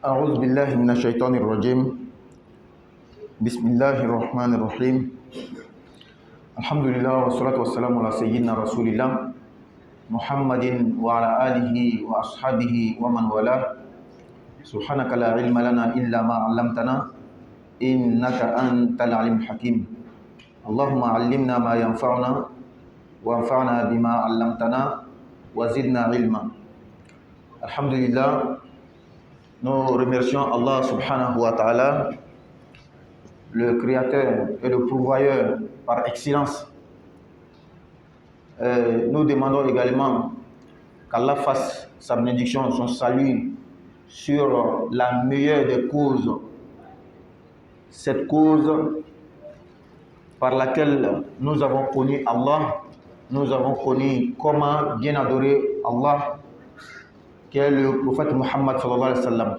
أعوذ بالله من الشيطان الرجيم. بسم الله الرحمن الرحيم. الحمد لله والصلاة والسلام على سيدنا رسول الله محمد وعلى آله وأصحابه ومن والاه. سبحانك لا علم لنا إلا ما علمتنا إنك أنت العليم الحكيم. اللهم علمنا ما ينفعنا وانفعنا بما علمتنا وزدنا علما. الحمد لله. Nous remercions Allah subhanahu wa ta'ala, le créateur et le pourvoyeur par excellence. Nous demandons également qu'Allah fasse sa bénédiction, son salut sur la meilleure des causes. Cette cause par laquelle nous avons connu Allah, nous avons connu comment bien adorer Allah, qui est le prophète Muhammad sallallahu alayhi wa sallam.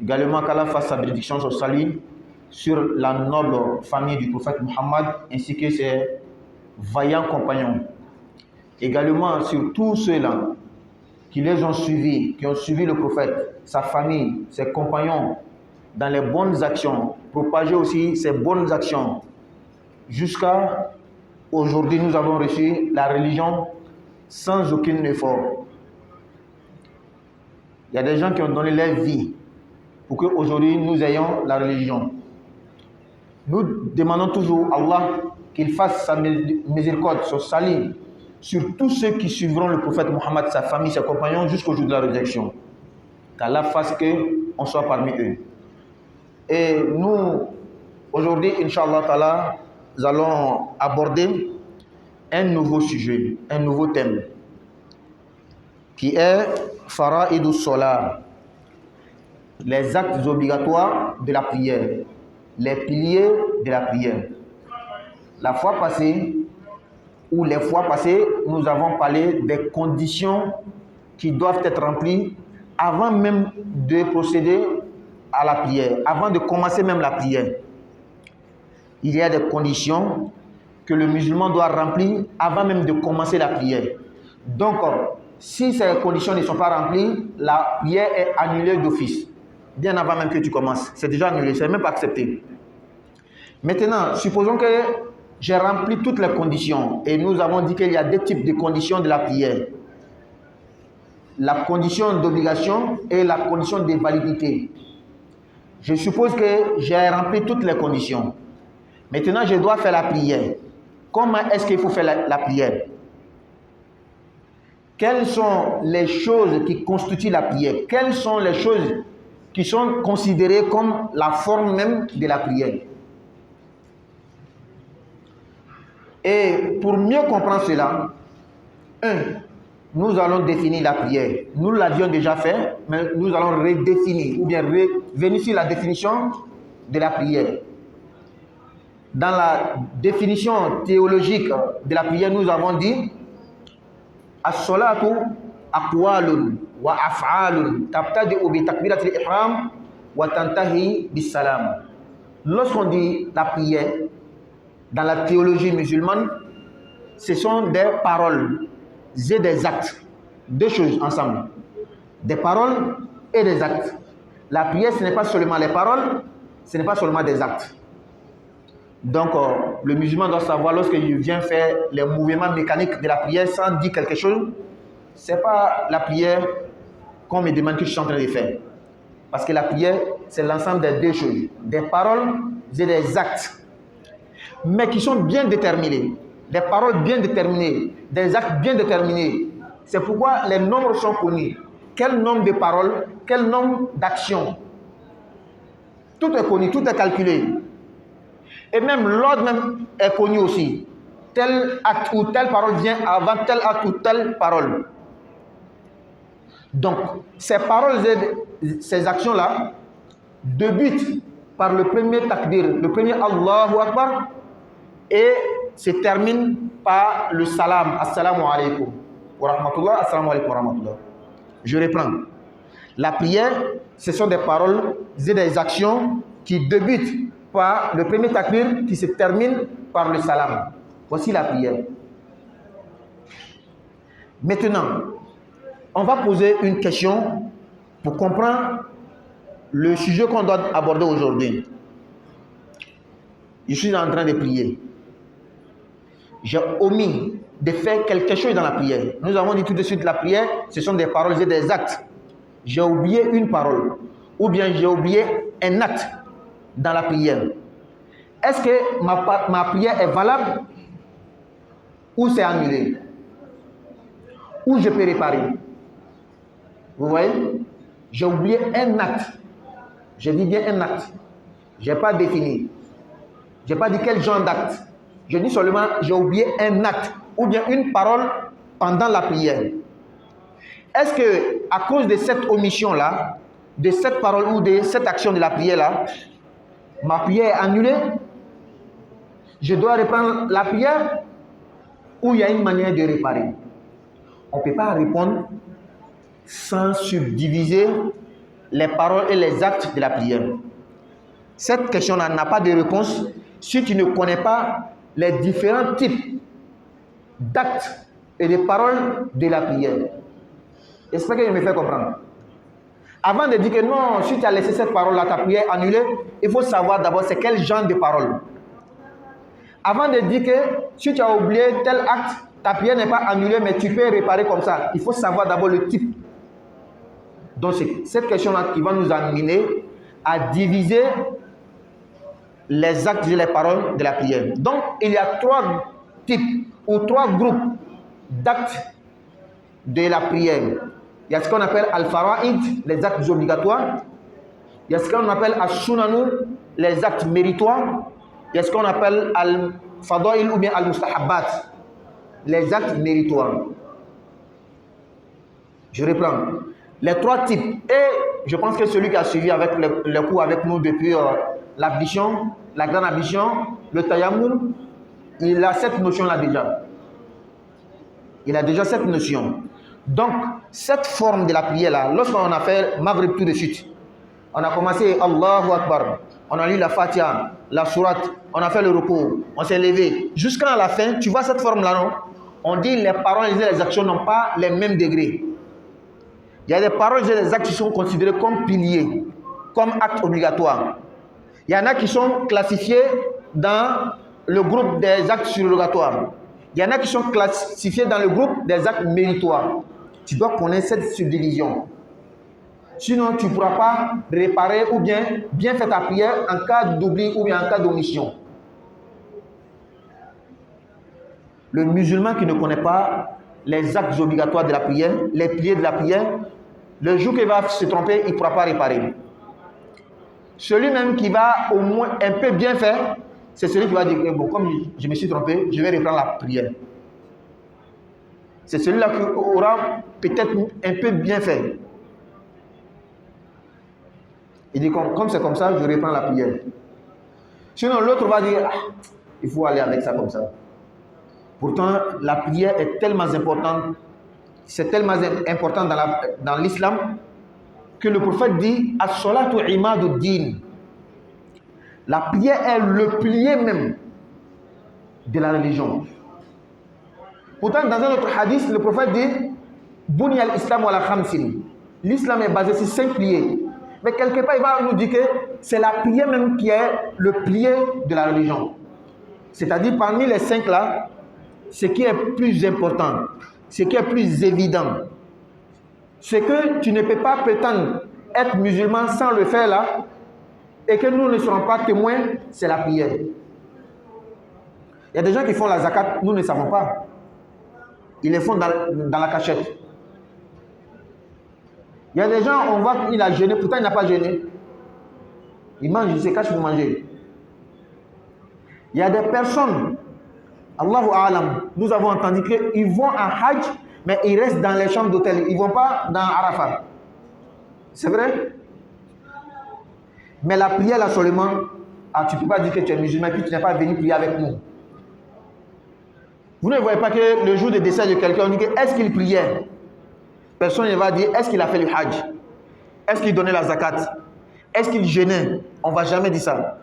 Également qu'Allah fasse sa bénédiction, son salut sur la noble famille du prophète Muhammad ainsi que ses vaillants compagnons. Également sur tous ceux-là qui les ont suivis, qui ont suivi le prophète, sa famille, ses compagnons dans les bonnes actions, propager aussi ces bonnes actions. Jusqu'à aujourd'hui, nous avons reçu la religion sans aucun effort. Il y a des gens qui ont donné leur vie pour qu'aujourd'hui nous ayons la religion. Nous demandons toujours à Allah qu'il fasse sa miséricorde, son salut sur tous ceux qui suivront le prophète Muhammad, sa famille, ses compagnons jusqu'au jour de la résurrection. Qu'Allah fasse qu'on soit parmi eux. Et nous, aujourd'hui, Inch'Allah Ta'ala, nous allons aborder un nouveau sujet, un nouveau thème qui est Fara'idus Salat, les actes obligatoires de la prière, les piliers de la prière. La fois passée, ou les fois passées, nous avons parlé des conditions qui doivent être remplies avant même de procéder à la prière, avant de commencer même la prière. Il y a des conditions que le musulman doit remplir avant même de commencer la prière. Donc, si ces conditions ne sont pas remplies, la prière est annulée d'office. Bien avant même que tu commences. C'est déjà annulé, c'est même pas accepté. Maintenant, supposons que j'ai rempli toutes les conditions et nous avons dit qu'il y a deux types de conditions de la prière. La condition d'obligation et la condition de validité. Je suppose que j'ai rempli toutes les conditions. Maintenant, je dois faire la prière. Comment est-ce qu'il faut faire la prière? Quelles sont les choses qui constituent la prière? Quelles sont les choses qui sont considérées comme la forme même de la prière? Et pour mieux comprendre cela, nous allons définir la prière. Nous l'avions déjà fait, mais nous allons redéfinir, ou bien revenir sur la définition de la prière. Dans la définition théologique de la prière, nous avons dit As-salatu aqwalun wa af'alun tabtadi'u bi takbiratil ihram wa tantahi bis salam. Lorsqu'on dit la prière dans la théologie musulmane, ce sont des paroles et des actes. Deux choses ensemble. Des paroles et des actes. La prière, ce n'est pas seulement les paroles, ce n'est pas seulement des actes. Donc, le musulman doit savoir, lorsqu'il vient faire les mouvements mécaniques de la prière sans dire quelque chose, ce n'est pas la prière qu'on me demande que je suis en train de faire. Parce que la prière, c'est l'ensemble des deux choses, des paroles et des actes, mais qui sont bien déterminés. Des paroles bien déterminées, des actes bien déterminés. C'est pourquoi les nombres sont connus. Quel nombre de paroles, quel nombre d'actions. Tout est connu, tout est calculé. Et même l'ordre même est connu aussi. Tel acte ou telle parole vient avant tel acte ou telle parole. Donc, ces paroles et ces actions-là débutent par le premier takbir, le premier Allahu Akbar, et se terminent par le salam, assalamu alaikum wa rahmatullah, assalamu alaikum wa rahmatullah. Je reprends. La prière, ce sont des paroles et des actions qui débutent par le premier takbir qui se termine par le salam. Voici la prière. Maintenant, on va poser une question pour comprendre le sujet qu'on doit aborder aujourd'hui. Je suis en train de prier. J'ai omis de faire quelque chose dans la prière. Nous avons dit tout de suite la prière, ce sont des paroles et des actes. J'ai oublié une parole ou bien j'ai oublié un acte dans la prière. Est-ce que ma prière est valable ou c'est annulé? Ou je peux réparer? Vous voyez? J'ai oublié un acte. Je dis bien un acte. Je n'ai pas défini. Je n'ai pas dit quel genre d'acte. Je dis seulement j'ai oublié un acte ou bien une parole pendant la prière. Est-ce que à cause de cette omission-là, de cette parole ou de cette action de la prière-là, ma prière est annulée? Je dois reprendre la prière ou il y a une manière de réparer? On ne peut pas répondre sans subdiviser les paroles et les actes de la prière. Cette question n'a pas de réponse si tu ne connais pas les différents types d'actes et de paroles de la prière. J'espère que je me fais comprendre. Avant de dire que non, si tu as laissé cette parole-là, ta prière est annulée, il faut savoir d'abord c'est quel genre de parole. Avant de dire que si tu as oublié tel acte, ta prière n'est pas annulée, mais tu peux réparer comme ça. Il faut savoir d'abord le type. Donc c'est cette question-là qui va nous amener à diviser les actes et les paroles de la prière. Donc il y a 3 types ou 3 groupes d'actes de la prière. Il y a ce qu'on appelle al-fara'id, les actes obligatoires. Il y a ce qu'on appelle al-sunanu, les actes méritoires. Il y a ce qu'on appelle al-fadail ou bien al-mustahabbat, les actes méritoires. Je reprends. Les 3 types. Et je pense que celui qui a suivi avec le cours avec nous depuis l'abdition, la grande abdition, le tayammum, il a cette notion-là déjà. Il a déjà cette notion. Donc, cette forme de la prière-là, lorsqu'on a fait Maghrib tout de suite, on a commencé Allahu Akbar, on a lu la Fatiha, la sourate, on a fait le repos, on s'est levé. Jusqu'à la fin, tu vois cette forme-là, non? On dit les paroles et les actions n'ont pas les mêmes degrés. Il y a des paroles et des actes qui sont considérés comme piliers, comme actes obligatoires. Il y en a qui sont classifiés dans le groupe des actes surrogatoires. Il y en a qui sont classifiés dans le groupe des actes méritoires. Tu dois connaître cette subdivision. Sinon, tu ne pourras pas réparer ou bien faire ta prière en cas d'oubli ou bien en cas d'omission. Le musulman qui ne connaît pas les actes obligatoires de la prière, les piliers de la prière, le jour qu'il va se tromper, il ne pourra pas réparer. Celui-même qui va au moins un peu bien faire, c'est celui qui va dire, bon, comme je me suis trompé, je vais reprendre la prière. C'est celui-là qui aura peut-être un peu bien fait. Il dit, comme c'est comme ça, je reprends la prière. Sinon, l'autre va dire, il faut aller avec ça comme ça. Pourtant, la prière est tellement importante, c'est tellement important dans l'islam, que le prophète dit, as-salatu imaduddin. La prière est le pilier même de la religion. Pourtant, dans un autre hadith, le prophète dit, Buni al-Islam wa la khamsin. L'islam est basé sur 5 piliers. Mais quelque part, il va nous dire que c'est la prière même qui est le pilier de la religion. C'est-à-dire, parmi les 5 là, ce qui est plus important, ce qui est plus évident, c'est que tu ne peux pas prétendre être musulman sans le faire là, et que nous ne serons pas témoins, c'est la prière. Il y a des gens qui font la zakat, nous ne savons pas. Ils les font dans la cachette. Il y a des gens, on voit qu'il a jeûné, pourtant il n'a pas jeûné. Il mange, il se cache pour manger. Il y a des personnes, Allahu A'lam, nous avons entendu qu'ils vont à Hajj, mais ils restent dans les chambres d'hôtel. Ils ne vont pas dans Arafat. C'est vrai? Mais la prière là seulement, tu ne peux pas dire que tu es musulman et puis tu n'es pas venu prier avec nous. Vous ne voyez pas que le jour de décès de quelqu'un, on dit que est-ce qu'il priait? Personne ne va dire est-ce qu'il a fait le Hajj? Est-ce qu'il donnait la zakat? Est-ce qu'il jeûnait? On ne va jamais dire ça.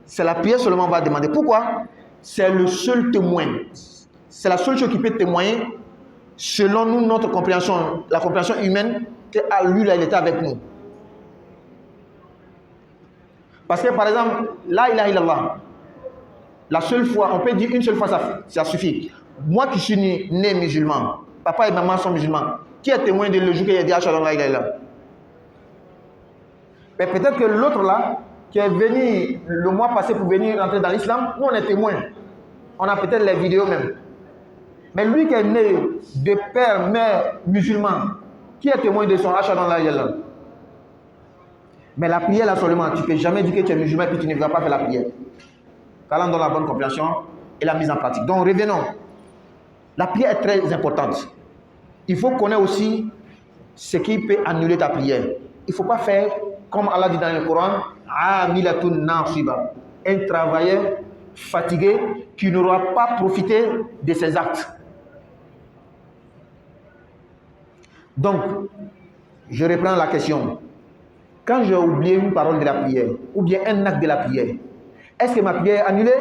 C'est la prière seulement, on va demander. Pourquoi? C'est le seul témoin. C'est la seule chose qui peut témoigner, selon nous, notre compréhension, la compréhension humaine, que lui, là, il était avec nous. Parce que par exemple, la ilaha illallah, la seule fois, on peut dire une seule fois, ça suffit. Moi qui suis né musulman, papa et maman sont musulmans, qui est témoin de le jour qu'il a dit Ashhadu an la ilaha illallah? Mais peut-être que l'autre là, qui est venu le mois passé pour venir rentrer dans l'islam, nous on est témoins. On a peut-être les vidéos même. Mais lui qui est né de père, mère musulman, qui est témoin de son Ashhadu an la ilaha illallah? Mais la prière là seulement, tu ne peux jamais dire que tu es musulman et puis tu ne vas pas faire la prière. Qu'Allah donne la bonne compréhension et la mise en pratique. Donc revenons. La prière est très importante. Il faut connaître aussi ce qui peut annuler ta prière. Il ne faut pas faire comme Allah dit dans le Coran, Amilatun nasiba, un travailleur fatigué qui n'aura pas profité de ses actes. Donc, je reprends la question. Quand j'ai oublié une parole de la prière, ou bien un acte de la prière, est-ce que ma prière est annulée?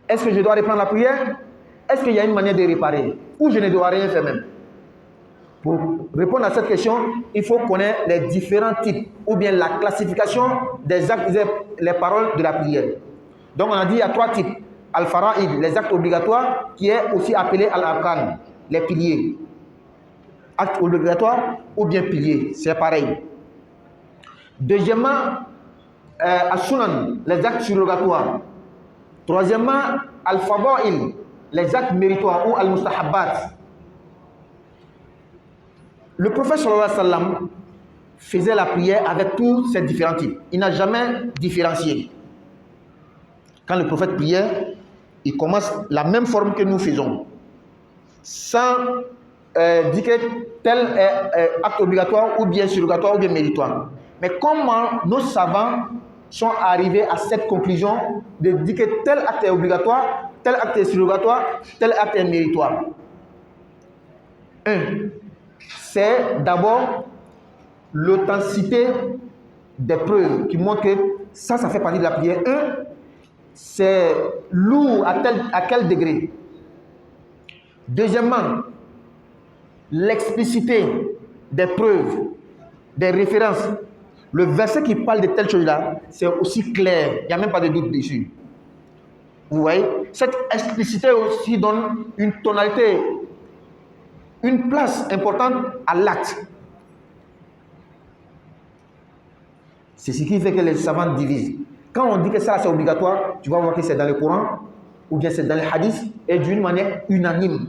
Est-ce que je dois reprendre la prière? Est-ce qu'il y a une manière de réparer? Ou je ne dois rien faire même? Pour répondre à cette question, il faut connaître les différents types, ou bien la classification des actes, les paroles de la prière. Donc on a dit il y a 3 types. Al-Fara'id, les actes obligatoires, qui est aussi appelé Al-Arkan, les piliers. Actes obligatoires ou bien piliers, c'est pareil. Deuxièmement, Al-Sunan, les actes surrogatoires. Troisièmement, Al-Fada'il, les actes méritoires ou Al-Mustahabbat. Le prophète sallallahu alayhi wa sallam faisait la prière avec tous ces différents types. Il n'a jamais différencié. Quand le prophète priait, il commence la même forme que nous faisons. Sans dire que tel est acte obligatoire ou bien surrogatoire ou bien méritoire. Mais comment nos savants sont arrivés à cette conclusion de dire que tel acte est obligatoire, tel acte est surrogatoire, tel acte est méritoire? C'est d'abord l'authenticité des preuves qui montrent que ça fait partie de la prière. C'est lourd à quel degré? Deuxièmement, l'explicité des preuves, des références. Le verset qui parle de telle chose-là, c'est aussi clair. Il n'y a même pas de doute dessus. Vous voyez? Cette explicité aussi donne une tonalité, une place importante à l'acte. C'est ce qui fait que les savants divisent. Quand on dit que ça c'est obligatoire, tu vas voir que c'est dans le Coran ou bien c'est dans le hadith et d'une manière unanime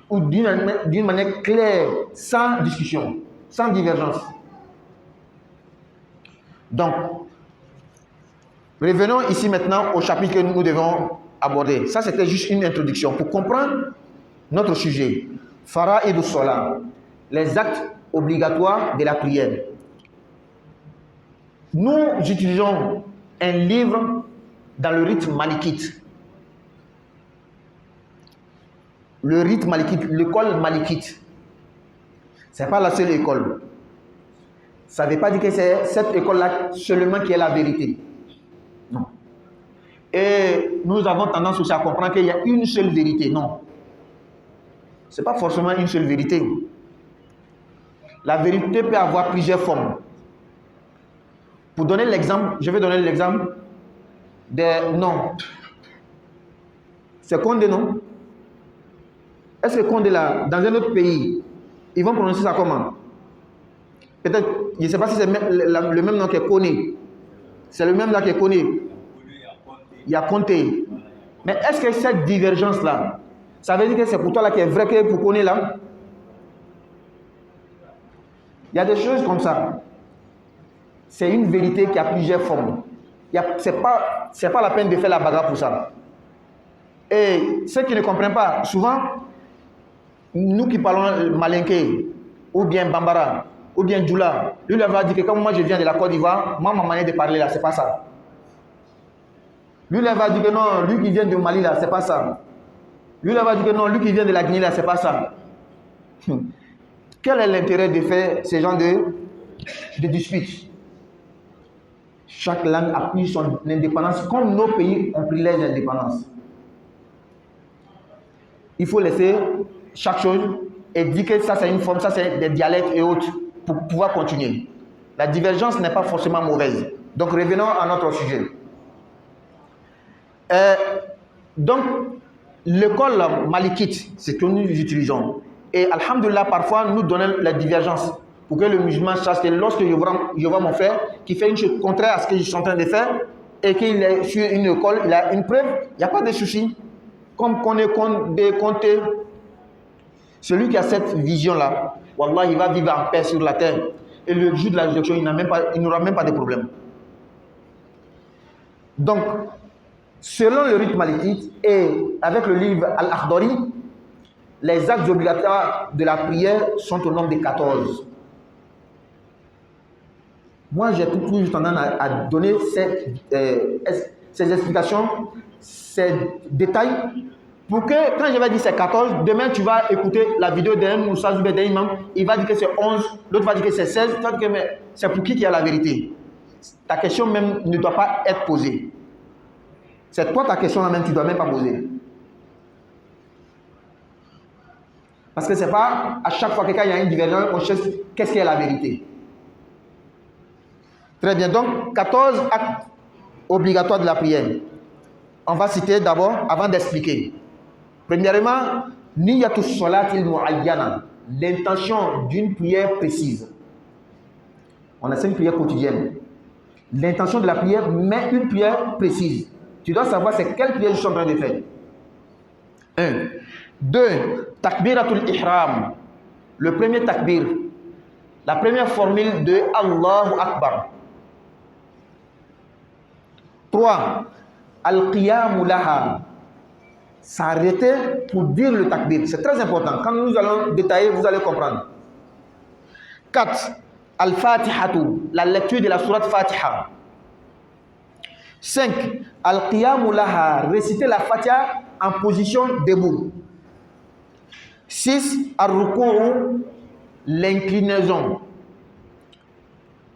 ou d'une manière claire, sans discussion, sans divergence. Donc, revenons ici maintenant au chapitre que nous devons aborder. Ça c'était juste une introduction pour comprendre notre sujet. Fara'idus Salat, les actes obligatoires de la prière. Nous utilisons un livre dans le rite malikite. Le rite malikite, l'école malikite. Ce n'est pas la seule école. Ça ne veut pas dire que c'est cette école-là seulement qui est la vérité. Non. Et nous avons tendance aussi à comprendre qu'il y a une seule vérité. Non. Ce n'est pas forcément une seule vérité. La vérité peut avoir plusieurs formes. Pour donner l'exemple, je vais donner l'exemple des noms. C'est Condé, non? Est-ce que Condé, là, dans un autre pays, ils vont prononcer ça comment? Peut-être, je ne sais pas si c'est le même nom que Koné. C'est le même nom que Koné. Il y a Conté. Mais est-ce que cette divergence-là, ça veut dire que c'est pour toi là qui est vrai que pour Koné là? Il y a des choses comme ça. C'est une vérité qui a plusieurs formes. Ce n'est pas la peine de faire la bagarre pour ça. Et ceux qui ne comprennent pas, souvent, nous qui parlons malinké, ou bien bambara, ou bien djoula, lui va dire que comme moi je viens de la Côte d'Ivoire, moi ma manière de parler là, c'est pas ça. Lui va dire que non, lui qui vient de Mali là, c'est pas ça. Lui va dire que non, lui qui vient de la Guinée là, c'est pas ça. Quel est l'intérêt de faire ce genre de disputes? Chaque langue a pris son indépendance comme nos pays ont pris leur indépendance. Il faut laisser chaque chose et dire que ça c'est une forme, ça c'est des dialectes et autres pour pouvoir continuer. La divergence n'est pas forcément mauvaise. Donc revenons à notre sujet. Donc l'école malikite, c'est ce que nous utilisons. Et alhamdulillah, parfois nous donnons la divergence pour que le musulman sache que lorsque je vois mon frère qui fait une chose contraire à ce que je suis en train de faire et qu'il est sur une école, il a une preuve, il n'y a pas de souci. Comme qu'on est compté, celui qui a cette vision-là, wallah, il va vivre en paix sur la terre. Et le jour de la résurrection, il n'aura même pas de problème. Donc, selon le rite malikite et avec le livre Al-Akhdari, les actes obligatoires de la prière sont au nombre de 14. Moi, j'ai toujours tendance à donner ces explications, ces détails, pour que quand je vais dire c'est 14, demain tu vas écouter la vidéo d'un Moussa Zoubé d'un imam, il va dire que c'est 11, l'autre va dire que c'est 16, tu vas dire que c'est pour qui a la vérité. Ta question même ne doit pas être posée. C'est toi ta question même, tu ne dois même pas poser. Parce que ce n'est pas à chaque fois que quand il y a une divergence, on cherche qu'est-ce qui est la vérité. Très bien, donc 14 actes obligatoires de la prière. On va citer d'abord, avant d'expliquer. Premièrement, niyatus salatil muayyana, l'intention d'une prière précise. On a 5 prières quotidiennes. L'intention de la prière, mais une prière précise. Tu dois savoir c'est quelle prière je suis en train de faire. 1. 2. Takbiratul ihram. Le premier takbir. La première formule de Allahu Akbar. 3. Al-qiyamu laha. S'arrêter pour dire le takbir. C'est très important. Quand nous allons détailler, vous allez comprendre. 4. Al-fatihatu. La lecture de la sourate Fatiha. 5. Al-qiyamu laha. Réciter la Fatiha en position debout. 6. Al-ruku'u. L'inclinaison.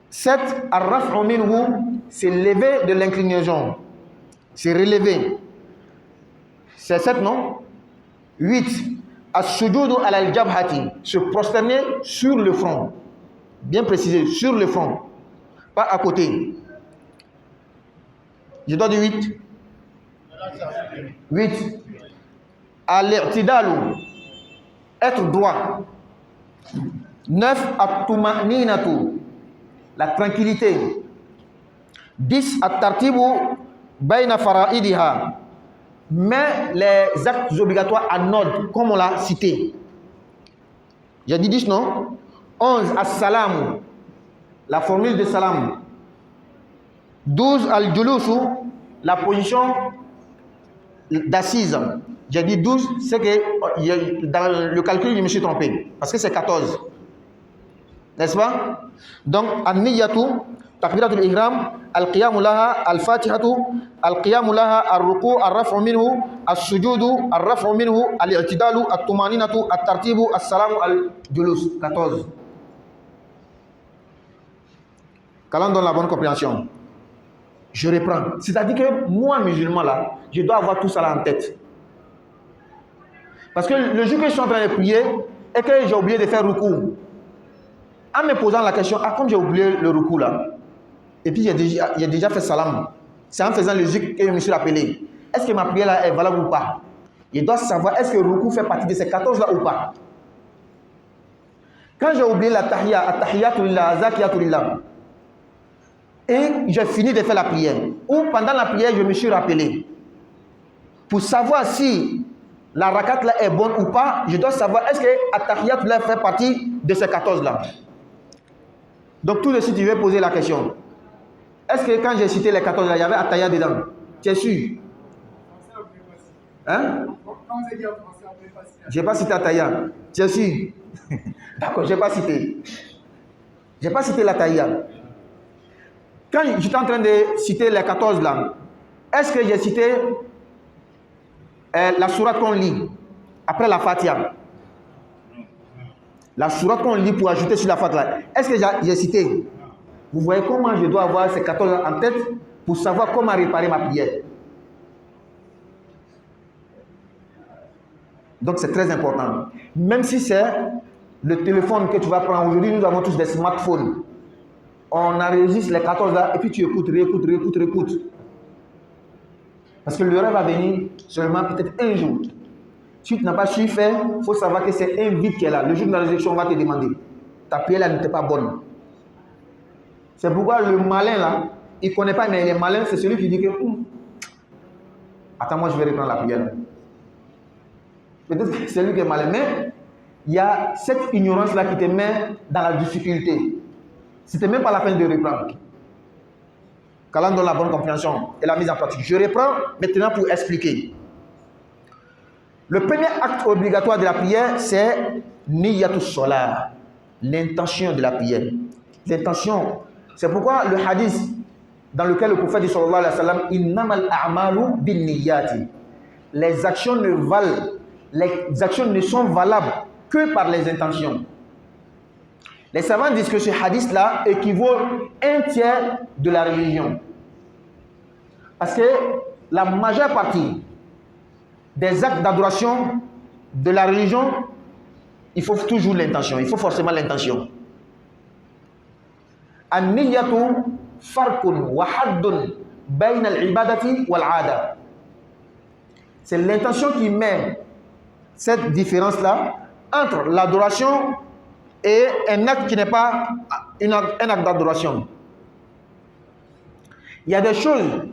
7. Al-raf'u minhu. C'est lever de l'inclinaison. C'est relever. C'est 7, non? 8. As-sujudu al-jabhati. Se prosterner sur le front. Bien précisé, sur le front. Pas à côté. Je dois dire 8. 8. Al-i'tidalu. Être droit. 9. At-tuma'ninatu. La tranquillité. 10. At-tartibu bayna fara'idiha. Mais les actes obligatoires en ordre, comme on l'a cité. J'ai dit 10, non? 11. As-salamu. La formule de salam. 12. Al-julusu. La position d'assise. J'ai dit 12, c'est que dans le calcul, je me suis trompé. Parce que c'est 14. N'est-ce pas? Donc, an-niyatu, takbiratul ihram, al-qiyamu laha, al-fatihatu, al-qiyamu laha, al-ruku, al-raf'u minhu, al-sujudu, al-raf'u minhu, al-i'tidalu, al-tumaninatu, al-tartibu, al-salamu, al-julus. 14. Qu'Allah donne la bonne compréhension. Je reprends. C'est-à-dire que moi, musulman, là, je dois avoir tout ça là en tête. Parce que le jour que je suis en train de prier et que j'ai oublié de faire ruku, en me posant la question, ah, comme j'ai oublié le ruku là, et puis j'ai déjà fait salam, c'est en faisant le zikr que je me suis rappelé, est-ce que ma prière là est valable ou pas? Je dois savoir, est-ce que le ruku fait partie de ces 14 là ou pas? Quand j'ai oublié la tahiyya, at-tahiyyatu lillah, az-zakiyatu lillah, et j'ai fini de faire la prière, ou pendant la prière, je me suis rappelé, pour savoir si la rakat là est bonne ou pas, je dois savoir est-ce que at-tahiyyat là fait partie de ces 14 là. Donc tout de suite, je vais poser la question. Est-ce que quand j'ai cité les 14 là, il y avait at-tahiyyat dedans? Tu es sûr? Hein? Je n'ai pas cité at-tahiyyat. Tu es sûr? D'accord, je n'ai pas cité. Je n'ai pas cité l'at-tahiyyat. Quand j'étais en train de citer les 14 là, est-ce que j'ai cité la sourate qu'on lit après la Fatiha? La sourate qu'on lit pour ajouter sur la Fatiha, est-ce que j'ai cité? Vous voyez comment je dois avoir ces 14 en tête pour savoir comment réparer ma prière. Donc c'est très important. Même si c'est le téléphone que tu vas prendre, aujourd'hui nous avons tous des smartphones. on enregistre les 14 là, et puis tu écoutes, réécoutes. Parce que le rêve va venir seulement peut-être un jour. Si tu n'as pas su faire, il faut savoir que c'est un vide qui est là. Le jour de la résurrection, on va te demander. Ta prière là n'était pas bonne. C'est pourquoi le malin là, il ne connaît pas, mais il est malin, c'est celui qui dit que attends, moi je vais reprendre la prière. Peut-être que c'est lui qui est malin, mais il y a cette ignorance là qui te met dans la difficulté. C'était même pas la peine de reprendre. Qu'Allah donne la bonne compréhension et la mise en pratique. Je reprends maintenant pour expliquer. Le premier acte obligatoire de la prière, c'est Niyatus Salah, l'intention de la prière. L'intention, c'est pourquoi le hadith dans lequel le prophète dit sallallahu alayhi wa sallam, innamal a'malu bin niyyati. Les actions ne sont valables que par les intentions. Les savants disent que ce hadith-là équivaut un tiers de la religion. Parce que la majeure partie des actes d'adoration de la religion, il faut toujours l'intention, il faut forcément l'intention. An-niyyatu farqun wa haddun bayna al-ibadati wal-'ada. C'est l'intention qui met cette différence-là entre l'adoration et un acte qui n'est pas un acte d'adoration. Il y a des choses,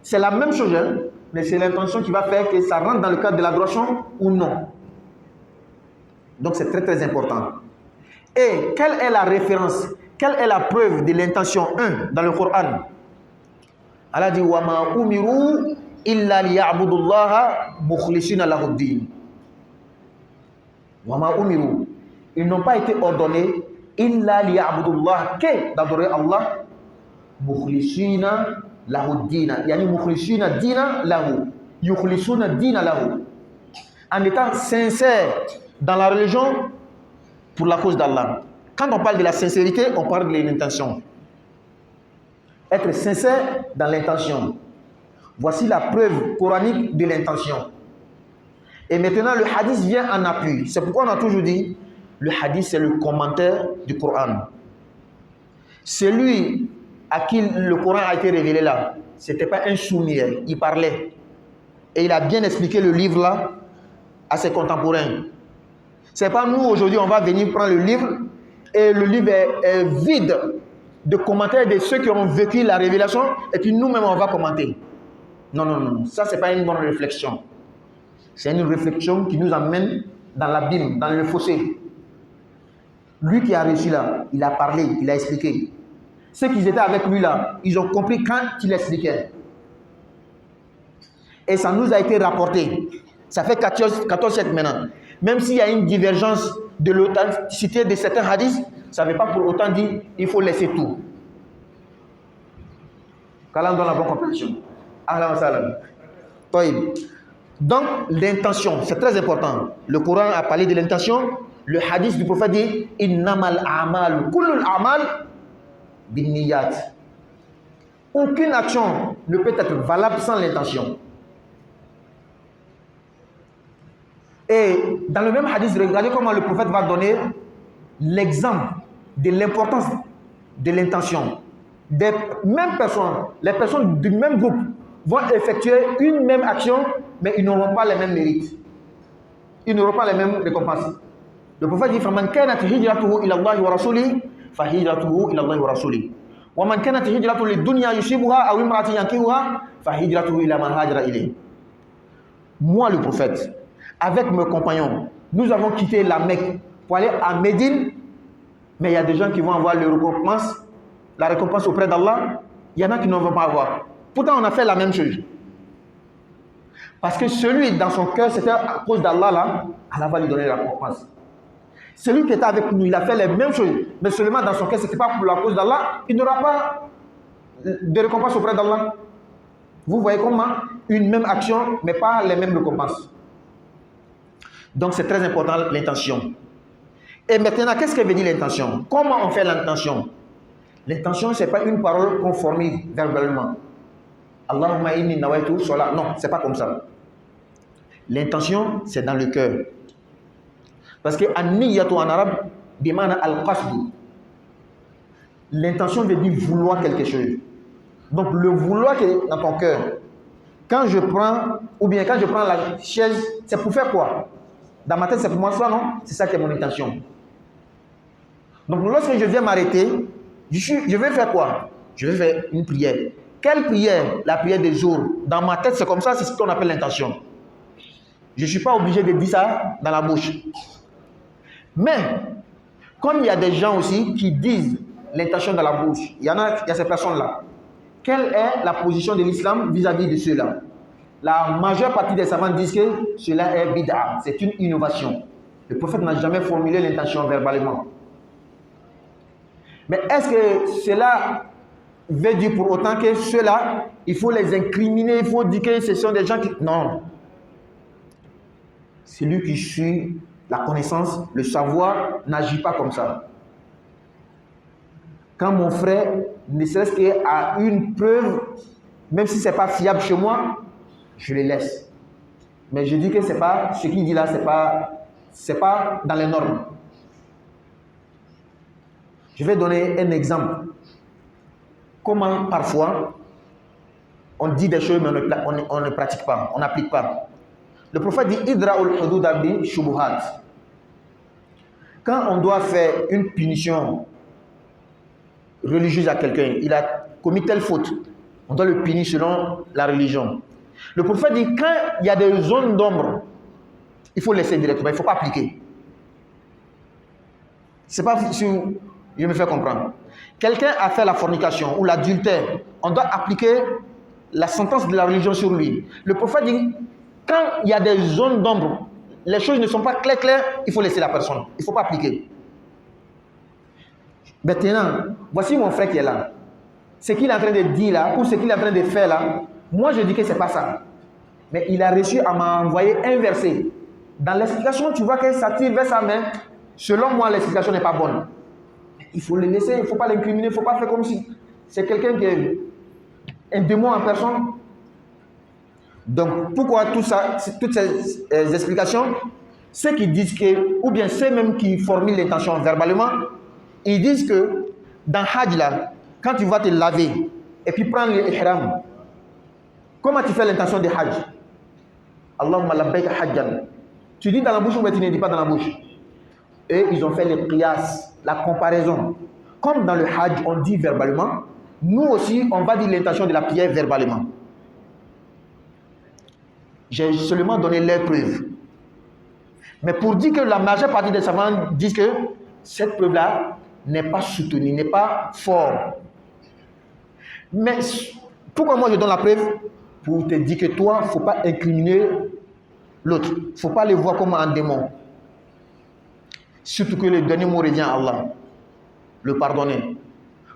c'est la même chose, hein, mais c'est l'intention qui va faire que ça rentre dans le cadre de l'adoration ou non. Donc c'est très très important. Et quelle est la référence, quelle est la preuve de l'intention 1 dans le Coran? Allah dit wa ma umiru illa liya'budullaha mukhlishina lahu-d-din. Wa ma umiru, ils n'ont pas été ordonnés illa liya'budullaha, que d'adorer Allah mukhlishina lahu-d-din, yani mukhlishina dina lahu, yukhlishuna dina lahu, en étant sincère dans la religion pour la cause d'Allah. Quand on parle de la sincérité, on parle de l'intention. Être sincère dans l'intention. Voici la preuve coranique de l'intention. Et maintenant, le hadith vient en appui. C'est pourquoi on a toujours dit, le hadith, c'est le commentaire du Coran. Celui à qui le Coran a été révélé là, ce n'était pas un sourd-muet, il parlait. Et il a bien expliqué le livre là à ses contemporains. Ce n'est pas nous aujourd'hui, on va venir prendre le livre et le livre est vide de commentaires de ceux qui ont vécu la révélation et puis nous-mêmes on va commenter. Non, non, non, ça c'est pas une bonne réflexion. C'est une réflexion qui nous amène dans l'abîme, dans le fossé. Lui qui a réussi là, il a parlé, il a expliqué. Ceux qui étaient avec lui là, ils ont compris quand il expliquait. Et ça nous a été rapporté. Ça fait 14 siècles maintenant. Même s'il y a une divergence de l'authenticité de certains hadiths, ça ne veut pas pour autant dire qu'il faut laisser tout. Qu'Allah donne la bonne compréhension. Donc, l'intention, c'est très important. Le Coran a parlé de l'intention. Le hadith du prophète dit innamal a'mal kullul a'mal bin niyyat. Aucune action ne peut être valable sans l'intention. Et dans le même hadith, regardez comment le prophète va donner l'exemple de l'importance de l'intention. Des mêmes personnes, les personnes du même groupe vont effectuer une même action, mais ils n'auront pas les mêmes mérites. Ils n'auront pas les mêmes récompenses. Le prophète dit فَمَنْ كَانَتْ هِجْرَتُهُ إِلَى اللَّهِ وَرَسُولِهِ فَهِجْرَتُهُ إِلَى اللَّهِ وَرَسُولِهِ وَمَنْ كَانَتْ هِجْرَتُهُ لِلدُّنْيَا يُصِيبُهَا أَوْ امْرَأَةٍ يَنكِحُهَا فَهِجْرَتُهُ إِلَى مَا هَاجَرَ إِلَيْهِ. Moi, le prophète, avec mes compagnons, nous avons quitté la Mecque pour aller à Médine, mais il y a des gens qui vont avoir la récompense auprès d'Allah. Il y en a qui ne vont pas avoir. Pourtant, on a fait la même chose. Parce que celui dans son cœur, c'était à cause d'Allah là, Allah va lui donner la récompense. Celui qui était avec nous, il a fait les mêmes choses, mais seulement dans son cœur, ce n'était pas pour la cause d'Allah, il n'aura pas de récompense auprès d'Allah. Vous voyez comment une même action, mais pas les mêmes récompenses. Donc c'est très important l'intention. Et maintenant, qu'est-ce que veut dire l'intention? Comment on fait l'intention? L'intention, ce n'est pas une parole qu'on formule verbalement. Allahumma inni nawaitu sola. Non, ce n'est pas comme ça. L'intention, c'est dans le cœur. Parce que an-niyyatu en arabe, bimana al-qasdu. L'intention veut dire vouloir quelque chose. Donc le vouloir qui est dans ton cœur, quand je prends la chaise, c'est pour faire quoi? Dans ma tête, c'est pour moi ça, non? C'est ça qui est mon intention. Donc lorsque je viens m'arrêter, je vais faire quoi? Je vais faire une prière. Quelle prière? La prière des jours. Dans ma tête, c'est comme ça, c'est ce qu'on appelle l'intention. Je ne suis pas obligé de dire ça dans la bouche. Mais, comme il y a des gens aussi qui disent l'intention dans la bouche, il y a ces personnes-là. Quelle est la position de l'islam vis-à-vis de ceux-là? La majeure partie des savants disent que cela est bid'a, c'est une innovation. Le prophète n'a jamais formulé l'intention verbalement. Mais est-ce que cela veut dire pour autant que ceux-là, il faut les incriminer, il faut dire que ce sont des gens qui... Non. Celui qui suit la connaissance, le savoir, n'agit pas comme ça. Quand mon frère, ne serait-ce qu'à une preuve, même si ce n'est pas fiable chez moi, je le laisse. Mais je dis que c'est pas, ce qu'il dit là, c'est pas dans les normes. Je vais donner un exemple. Comment parfois, on dit des choses, mais on ne pratique pas, on n'applique pas. Le prophète dit Idra'ul hudud bi shubuhat. Quand on doit faire une punition religieuse à quelqu'un, il a commis telle faute, on doit le punir selon la religion. Le prophète dit quand il y a des zones d'ombre, il faut laisser directement, il ne faut pas appliquer. C'est pas si je me fais comprendre. Quelqu'un a fait la fornication ou l'adultère, on doit appliquer la sentence de la religion sur lui. Le prophète dit quand il y a des zones d'ombre, les choses ne sont pas claires, il faut laisser la personne. Il ne faut pas appliquer. Maintenant, voici mon frère qui est là. Ce qu'il est en train de dire là, ou ce qu'il est en train de faire là, moi je dis que ce n'est pas ça. Mais il a réussi à m'envoyer un verset. Dans l'explication, tu vois que ça tire vers sa main. Selon moi, l'explication n'est pas bonne. Il faut le laisser, il ne faut pas l'incriminer, il ne faut pas faire comme si c'est quelqu'un qui est un démon en personne. Donc, pourquoi tout ça, toutes ces explications, ceux qui disent que, ou bien ceux même qui formulent l'intention verbalement, ils disent que dans Hajj là, quand tu vas te laver et puis prendre l'ihram, comment tu fais l'intention de Hajj? Allahumma labbaika hajjan. Tu dis dans la bouche ou tu ne dis pas dans la bouche? Et ils ont fait les qiyas, la comparaison. Comme dans le Hajj, on dit verbalement, nous aussi, on va dire l'intention de la prière verbalement. J'ai seulement donné les preuves. Mais pour dire que la majeure partie des savants disent que cette preuve-là n'est pas soutenue, n'est pas forte. Mais pourquoi moi je donne la preuve? Pour te dire que toi, il ne faut pas incriminer l'autre. Il ne faut pas le voir comme un démon. Surtout que le dernier mot revient à Allah. Le pardonner.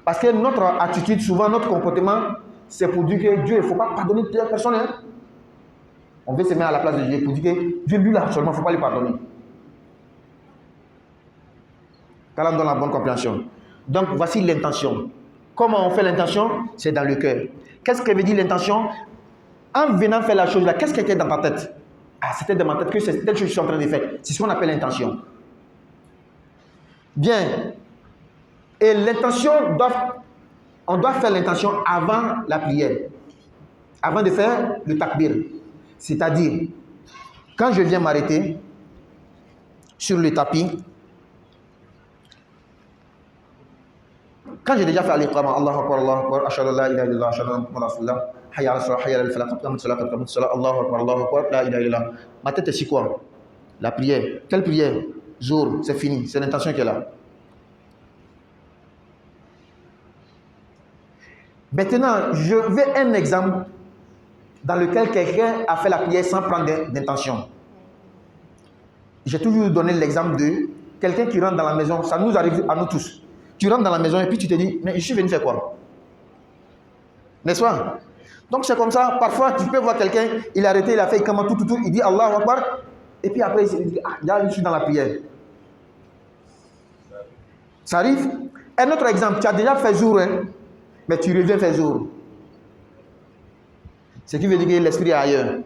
Parce que notre attitude, souvent notre comportement, c'est pour dire que Dieu, il ne faut pas pardonner toute personne. Hein? On veut se mettre à la place de Dieu pour dire que Dieu, lui, là, seulement, il ne faut pas lui pardonner. Quand on donne la bonne compréhension. Donc, voici l'intention. Comment on fait l'intention? C'est dans le cœur. Qu'est-ce que veut dire l'intention? En venant faire la chose là, qu'est-ce qui était dans ta tête? Ah, c'était dans ma tête que c'est telle chose que je suis en train de faire. C'est ce qu'on appelle l'intention. Bien. Et l'intention, on doit faire l'intention avant la prière. Avant de faire le takbir. C'est-à-dire, quand je viens m'arrêter sur le tapis, quand j'ai déjà fait al-iqama, Allahu Akbar, Allahu Akbar, ashhadu an la ilaha illallah, ashhadu anna Muhammadan rasulullah, hayya ala salat, hayya ala al-falah, qad qamat salat, qad qamat salat, Allahu Akbar, la ilaha illallah. Ma tête est sur quoi? La prière. Quelle prière? Zour, c'est fini, c'est l'intention qui est là. Maintenant, je veux un exemple dans lequel quelqu'un a fait la prière sans prendre d'intention. J'ai toujours donné l'exemple de quelqu'un qui rentre dans la maison, ça nous arrive à nous tous. Tu rentres dans la maison et puis tu te dis, mais je suis venu faire quoi? N'est-ce pas? Donc c'est comme ça, parfois tu peux voir quelqu'un, il a arrêté, il a fait comment tout, il dit Allahu Akbar, et puis après il dit, ah, là je suis dans la prière. Ça arrive. Un autre exemple, tu as déjà fait jour, hein, mais tu reviens faire jour. Ce qui veut dire que l'esprit est ailleurs.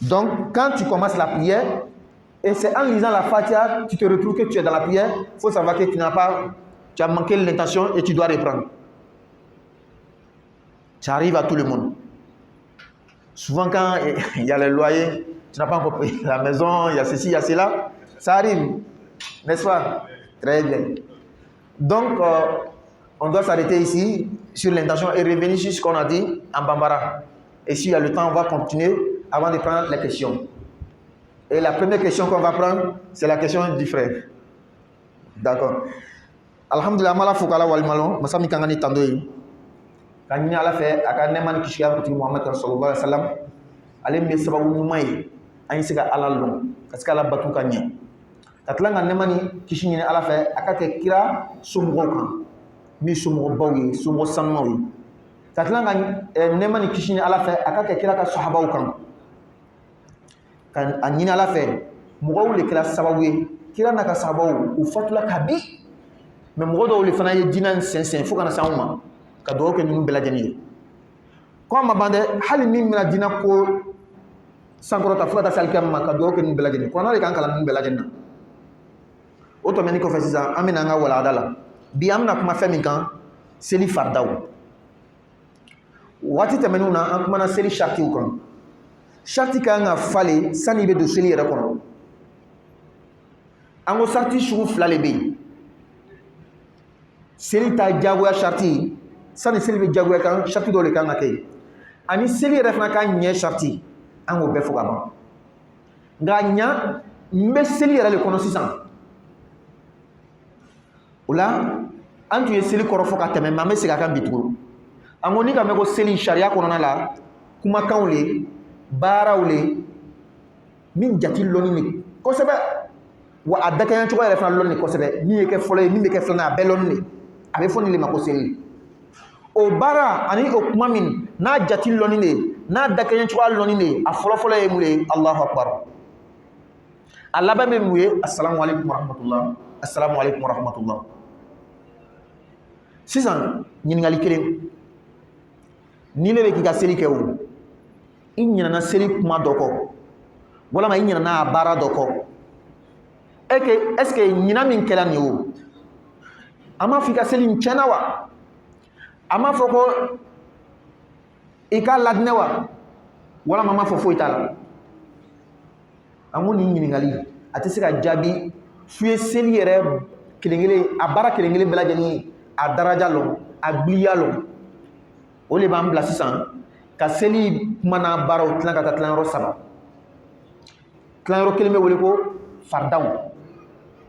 Donc, quand tu commences la prière, et c'est en lisant la Fatiha, tu te retrouves que tu es dans la prière, il faut savoir que tu n'as pas tu as manqué l'intention et tu dois reprendre. Ça arrive à tout le monde. Souvent quand il y a le loyer, tu n'as pas encore payé la maison, il y a ceci, il y a cela, ça arrive, n'est-ce pas? Très bien. Donc, on doit s'arrêter ici sur l'intention et revenir sur ce qu'on a dit en Bambara. Et s'il y a le temps, on va continuer avant de prendre les questions. Et la première question qu'on va prendre, c'est la question du frère. D'accord. Alhamdulillah, mala fukala wal malon, masami kangani tandoyi. Kanyini ala fe aka neman kishiya kuti Muhammad sallallahu alaihi wasallam. Ale me sababu nyumai an sika ala lon, kasika ala batu kanye. Katlanga nemani kishini ala fe aka ke kira sumgo kan. Mi sumgo bawi, sumgo sanmawi. Katlanga nemani kishini ala fe aka ke kira ka sahabaw kan. Kan anyina ala fe mugaw le kira sababu kira naka sababu ufatula kabi. Mais mugaw do le fana ye dinan sensen fo kana sauma. Ka do ke nyum belajeni ko ma bande hali min mina dina ko sankoro ta fuata salkam ma ka do ke nyum belajeni ko na le kan kala nyum belajeni o to meni ko fesiza amina nga wala dala bi amna kuma femi kan seli fardaw wati temenuna an kuma na seli sharti kan sharti kan nga fale sani be do seli yere kono ango sharti shugu flale be seli ta jagoya sharti sani seli be jagoya kan sharti do le kan ngake ani seli refna kan nye sharti ango be fo gaba nga nya mbe seli yere le kono sisan ola antu ye seli koro fo ka teme ma me siga kan bituguru ango ni ka me ko seli sharia kono na la kuma kanwle barawle min jati loni ni ko sebe wa adaka yan chogo yere fna loni ko sebe ni ke folo ni be ke flana be loni abe fo ni le ma ko seli o bara ani o kuma min na jati loni ne na daka yan chogo loni ne a folo folo e mule Allahu akbar Allah ba me muye assalamu alaikum wa rahmatullah assalamu alaikum wa rahmatullah sisan ñiningali kelen ni le be ki ka seli ke o i ñina na seli kuma dɔ kɔ walama i ñina na baara dɔ kɔ est ce que ñina min kɛla nin o a ma fɔ i ka seli n tiɲɛna wa a ma fɔ ko i ka ladinɛ wa walama a ma fɔ foyi t'a la an ko nin ɲiningali a tɛ se ka jaabi f'i ye seli yɛrɛ kelen kelen a baara kelen kelen bɛɛ lajɛlen ye a daraja lɔn a gbiliya lɔn o le b'an bila sisan ka seli kuma n'a baaraw tilan ka taa tilayɔrɔ saba tilayɔrɔ kelen bɛ wele ko fardaw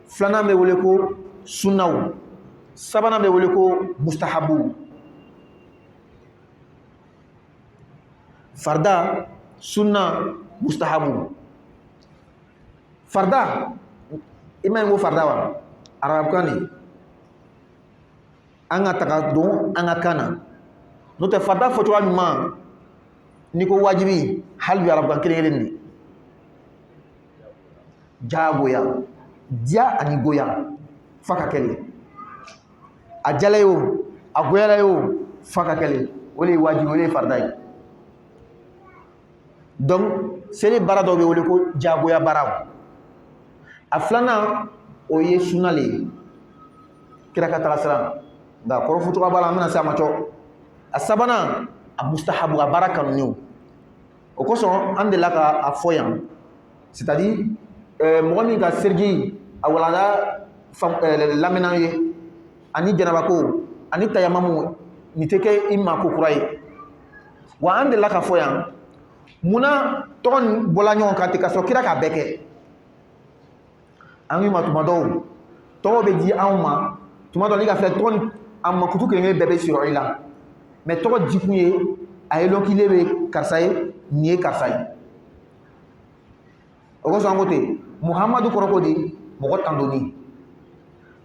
filanan bɛ wele ko sunnaw sabanan bɛ wele ko mustahabu farda sunna mustahabu farda i ma ko farda wa arabukan ni an ka taga don an ka kan na n'o tɛ farda fɔcogoya ɲuman ni ko wajibi hali bi arabukan kelen kelen ni jagoya diya ani goya fa ka kɛlen a jala ye o a goyala ye o fa ka kɛlen o le ye wajibi o le ye farda ye donc seli baara dɔw bɛ wele ko jagoya baaraw a filanan o ye sunna le ye kira ka taga sira nka kɔrɔ fɔcogoya b'a la an bɛna se a ma cɔ a sabanan a mustahabu a baara kanunen o kosɔn an delila ka a fɔ yan c'est à dire mɔgɔ min ka seliji a walanda lamɛnnan ye ani jɛnabako ani tayamamu nin tɛ kɛ i ma ko kura ye wa an delila ka fɔ yan munna tɔgɔ nin bɔla ɲɔgɔn kan ten ka sɔrɔ kira k'a bɛɛ kɛ an k'i ma tuma dɔw tɔgɔ bɛ di anw ma tuma dɔw ni ka filɛ tɔgɔ nin a mankutu kelen kelen bɛɛ bɛ sɔrɔ i la mais tɔgɔ jikun ye a ye lɔn k'i le bɛ karisa ye nin ye karisa ye o kosɔn an ko ten muhamadu kɔrɔ ko di mɔgɔ tandonni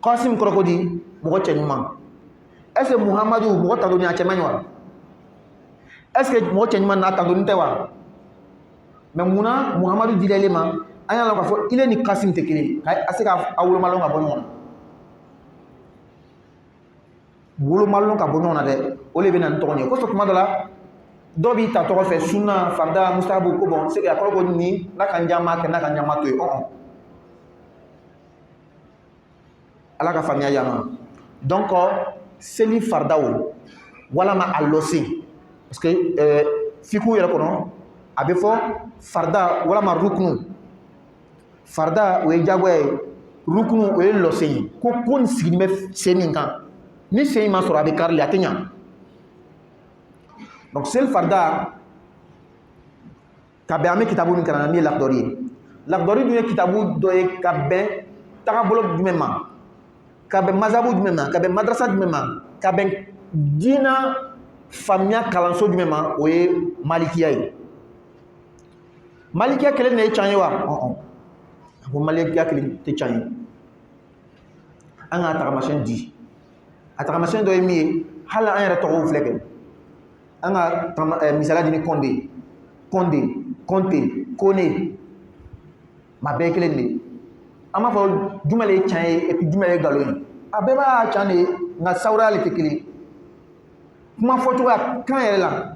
kasim kɔrɔ ko di mɔgɔ cɛ ɲuman est ce que muhamadu mɔgɔ tandonni a cɛ man ɲi wa est ce que mɔgɔ cɛ ɲuman n'a tandonni tɛ wa mais munna muhamadu dila ile ma an y'a lɔn k'a fɔ ile ni kasim tɛ kelen a se ka wolomalɔn ka bɔ ɲɔgɔn na wolomalɔn ka bɔ ɲɔgɔn na dɛ o le bɛ na ni tɔgɔ ye kosɔn tuma dɔ la dɔw b'i ta tɔgɔ fɛ sunna farda mustahabu ko bɔn se ka kɔrɔ ko nin n'a ka ɲama kɛ n'a ka ɲama to ye ala ka faamuya y'an ma Donc, seli farda o walama a lɔse parce que fiku yɛrɛ kɔnɔ a bɛ fɔ farda walama rukunu. Farda o ye jagoya ye, rukunu o ye lɔse ye ko nin sigilen bɛ sen min kan ni sen in ma sɔrɔ a bɛ karili a tɛ ɲa. Donc seli farda ka bɛn an bɛ kitabu min kalan min ye lakdɔri ye. Lakdɔri dun ye kitabu dɔ ye ka bɛn tagabolo jumɛn ma, ka bɛn mazabu jumɛn ma, ka bɛn madrasa jumɛn ma, ka bɛn diina faamuya kalanso jumɛn ma, o ye malikiya ye. Malikiya kelen de ye can ye wa? A ko malikiya kelen tɛ can ye. An ka tagamasɛn di. A tagamasɛn dɔ ye min ye hali an yɛrɛ tɔgɔw filɛ kɛ. An ka misaliya di ni Kɔnde, Kɔnte, Kone, ma bɛɛ kelen de. An b'a fɔ jumɛn de ye can ye et puis jumɛn ye nkalon ye. A bɛɛ b'a can de nka sawura de tɛ kelen. Kuma fɔcogoya kan yɛrɛ la